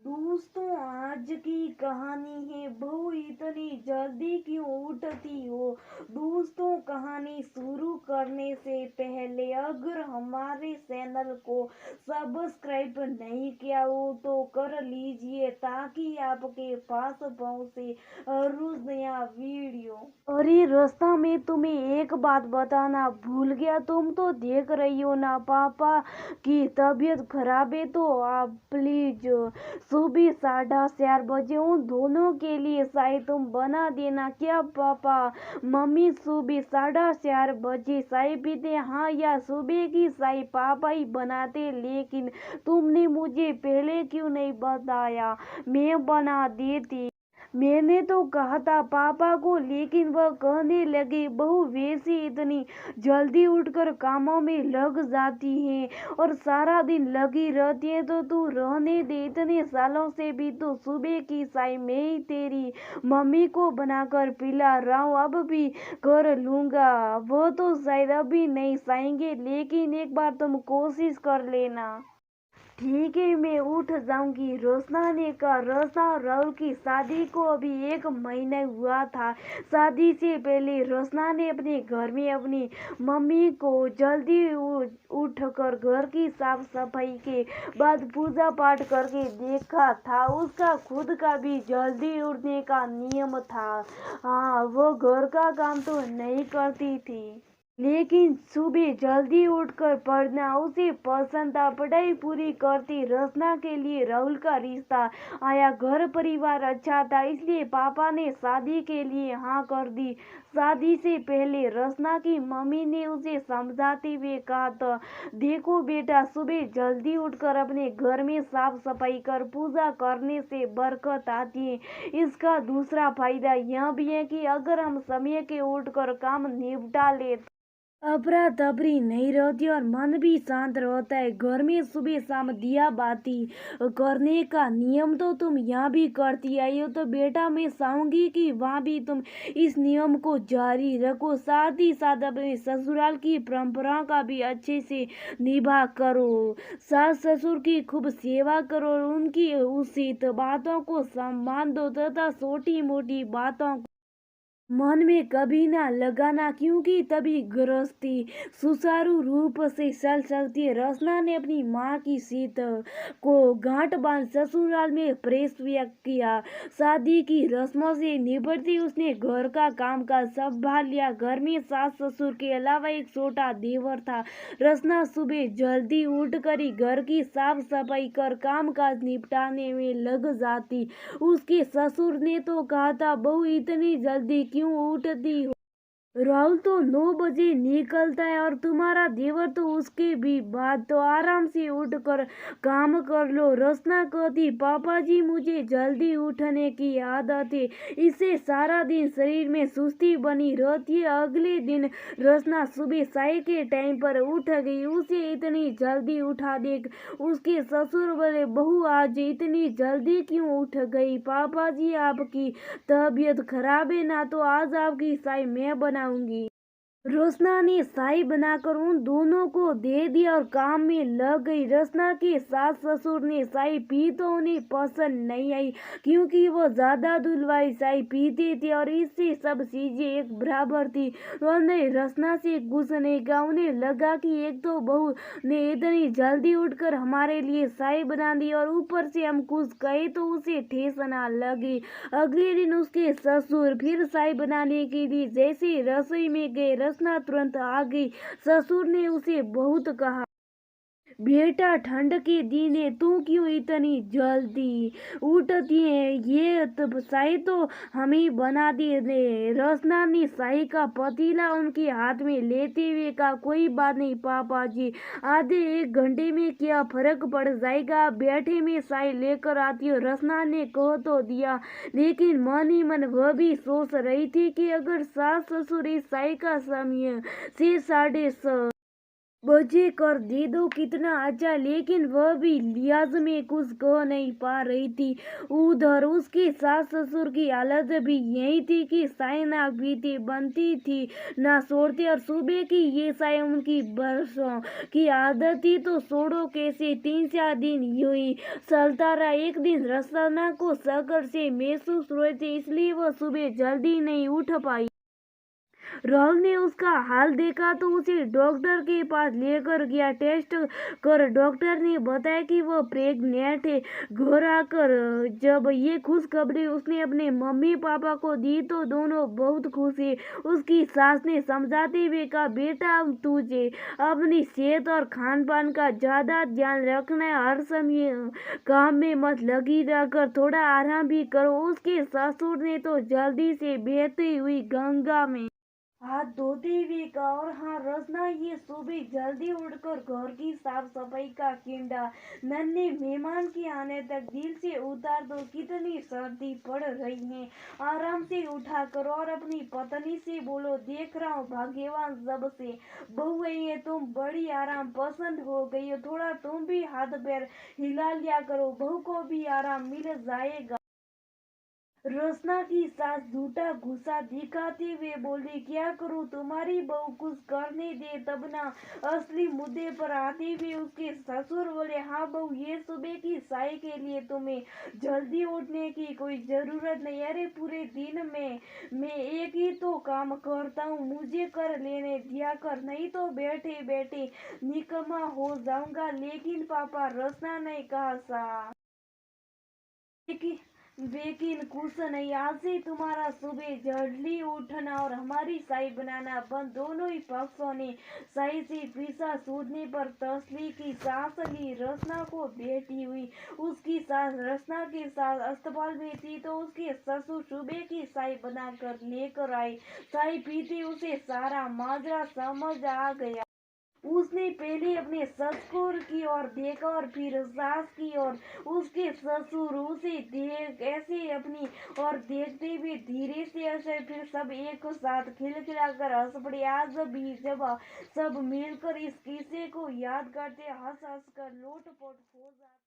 दोस्तों, आज की कहानी है बहू इतनी जल्दी क्यों उठती हो। दोस्तों, कहानी शुरू करने से पहले अगर हमारे चैनल को सब्सक्राइब नहीं किया हो तो कर लीजिए ताकि आपके पास पहुंचे रोज नया वीडियो। अरे रास्ता में तुम्हें एक बात बताना भूल गया। तुम तो देख रही हो ना, पापा की तबीयत खराब है, तो आप प्लीज सुबह 4:30 बजे उन दोनों के लिए चाय तुम बना देना। क्या पापा मम्मी सुबह 4:30 बजे चाय पीते? हाँ, या सुबह की चाय पापा ही बनाते, लेकिन तुमने मुझे पहले क्यों नहीं बताया? मैं बना देती। मैंने तो कहा था पापा को, लेकिन वह कहने लगे बहू वैसे इतनी जल्दी उठकर कामों में लग जाती है और सारा दिन लगी रहती है, तो तू रहने दे। इतने सालों से भी तो सुबह की चाय मैं ही तेरी मम्मी को बनाकर पिला रहा हूँ, अब भी कर लूंगा। वो तो शायद अभी नहीं चाहेंगे, लेकिन एक बार तुम कोशिश कर लेना। ठीक है, मैं उठ जाऊंगी। रोशना ने कहा। रोशना और राहुल की शादी को अभी 1 महीना हुआ था। शादी से पहले रोशना ने अपने घर में अपनी मम्मी को जल्दी उठकर घर की साफ सफाई के बाद पूजा पाठ करके देखा था। उसका खुद का भी जल्दी उठने का नियम था। हाँ, वो घर का काम तो नहीं करती थी, लेकिन सुबह जल्दी उठकर पढ़ना उसे पसंद था। पढ़ाई पूरी करती रचना के लिए राहुल का रिश्ता आया। घर परिवार अच्छा था, इसलिए पापा ने शादी के लिए हाँ कर दी। शादी से पहले रचना की मम्मी ने उसे समझाते हुए कहा था, देखो बेटा, सुबह जल्दी उठकर अपने घर में साफ सफाई कर पूजा करने से बरकत आती है। इसका दूसरा फायदा यह भी है कि अगर हम समय के उठकर काम निपटा ले, अफरा तफरी नहीं रहती और मन भी शांत रहता है। घर में सुबह शाम दिया बाती करने का नियम तो तुम यहाँ भी करती आई हो, तो बेटा मैं चाहूंगी कि वहाँ भी तुम इस नियम को जारी रखो। साथ ही साथ अपने ससुराल की परंपराओं का भी अच्छे से निभा करो। सास ससुर की खूब सेवा करो और उनकी उचित बातों को सम्मान दो तथा छोटी मोटी बातों मन में कभी ना लगाना, क्योंकि तभी गृहस्थी सुचारू रूप से चल सकती है। रचना ने अपनी माँ की सीट को गांठ बांध ससुराल में प्रवेश किया। शादी की रस्मों से निपटती उसने घर का काम काज संभाल लिया। घर में सास ससुर के अलावा एक छोटा देवर था। रचना सुबह जल्दी उठकर ही घर की साफ सफाई कर काम काज निपटाने में लग जाती। उसके ससुर ने तो कहा था, बहू इतनी जल्दी क्यों उठती हो? राहुल तो 9 बजे निकलता है और तुम्हारा देवर तो उसके भी बाद, तो आराम से उठकर काम कर लो। रचना कहती, पापा जी मुझे जल्दी उठने की आदत है, इससे सारा दिन शरीर में सुस्ती बनी रहती है। अगले दिन रचना सुबह चाय के टाइम पर उठ गई। उसे इतनी जल्दी उठा देख उसके ससुर बोले, बहू आज इतनी जल्दी क्यों उठ गई? पापा जी आपकी तबीयत खराब है ना, तो आज आपकी चाय मैं बनाऊंगी। रोशना ने चाय बनाकर उन दोनों को दे दिया और काम में लग गई। रोशना के सास ससुर ने चाय पी तो उन्हें पसंद नहीं आई, क्योंकि वो ज्यादा दूध वाली चाय पीते थे और इससे सब चीजें एक बराबर थी। उन्होंने रोशना से कुछ नहीं कहा। उन्हें लगा कि एक तो बहू ने इतनी जल्दी उठकर हमारे लिए चाय बना दी और ऊपर से हम कुछ कहे तो उसे ठेस ना लगी। अगले दिन उसके ससुर फिर चाय बनाने के लिए जैसे रसोई में गए, रचना तुरंत आ गई। ससुर ने उसे बहुत कहा, बेटा ठंड के दिन है, तू क्यों इतनी जल्दी उठती है? ये तो शाही तो हम ही बना दे। रचना ने शाही का पतीला उनके हाथ में लेते हुए कहा, कोई बात नहीं पापा जी, आधे 1 घंटे में क्या फर्क पड़ जाएगा, बैठे में शाही लेकर आती हो। रचना ने कह तो दिया, लेकिन मन ही मन वह भी सोच रही थी कि अगर सास ससुर इस शाही का समय से 6:30 मुझे कर दे दो कितना अच्छा, लेकिन वह भी लिहाज में कुछ कह नहीं पा रही थी। उधर उसके सास ससुर की हालत भी यही थी कि चाय ना पीते बनती थी ना छोड़ते, और सुबह की ये चाय उनकी बरसों की आदत थी तो छोड़ो कैसे। 3-4 दिन यूं ही चलता रहा। एक दिन रसना को शक्कर से महसूस हुए थे, इसलिए वह सुबह जल्दी नहीं उठ पाई। राहुल ने उसका हाल देखा तो उसे डॉक्टर के पास लेकर गया। टेस्ट कर डॉक्टर ने बताया कि वह प्रेग्नेंट है। घर आकर जब ये खुशखबरी उसने अपने मम्मी पापा को दी तो दोनों बहुत खुश है। उसकी सास ने समझाते हुए कहा, बेटा अब तुझे अपनी सेहत और खान पान का ज्यादा ध्यान रखना है। हर समय काम में मत लगी रहकर थोड़ा आराम भी करो। उसके ससुर ने तो जल्दी से बहती हुई गंगा में हाथ धोते हुए कहा, और हाँ रचना, ये सुबह जल्दी उठकर घर की साफ सफाई का किंडा नन्हे मेहमान के आने तक दिल से उतार दो। कितनी सर्दी पड़ रही है, आराम से उठा करो और अपनी पत्नी से बोलो, देख रहा हूँ भाग्यवान जब से बहू आई है तुम बड़ी आराम पसंद हो गई हो, थोड़ा तुम भी हाथ पैर हिला लिया करो, बहू को भी आराम मिल जाएगा। रोशना की सास झूठा गुस्सा दिखाते हुए बोली, क्या करूं, तुम्हारी बहू कुछ करने दे तब ना। असली मुद्दे पर आते हुए उसके ससुर बोले, हाँ बहू, ये सुबह की चाय के लिए तुम्हें जल्दी उठने की कोई जरूरत नहीं। अरे पूरे दिन में मैं एक ही तो काम करता हूँ, मुझे कर लेने दिया कर, नहीं तो बैठे बैठे निकम्मा हो जाऊंगा। लेकिन पापा, रोशना ने कहा, सा लेकिन लेकिन कुछ नहीं, आज से तुम्हारा सुबह जल्दी उठना और हमारी चाय बनाना बंद। दोनों ही पक्षों ने चाय से पीछा छूटने पर तसली की सांस ली। रचना को बेटी हुई। उसकी सास रचना के साथ अस्पताल में थी तो उसके ससुर सुबह की चाय बनाकर लेकर आए। चाय पीते उसे सारा माजरा समझ आ गया। उसने पहले अपने ससुर की ओर देखा और फिर सास की ओर। उसके ससुर उसे देख ऐसे अपनी और देखते हुए धीरे से हंसे, फिर सब एक साथ खिलखिलाकर हंस पड़े। आज भी जब सब मिलकर इस किस्से को याद करते हंस हंस कर लोटपोट हो जाते।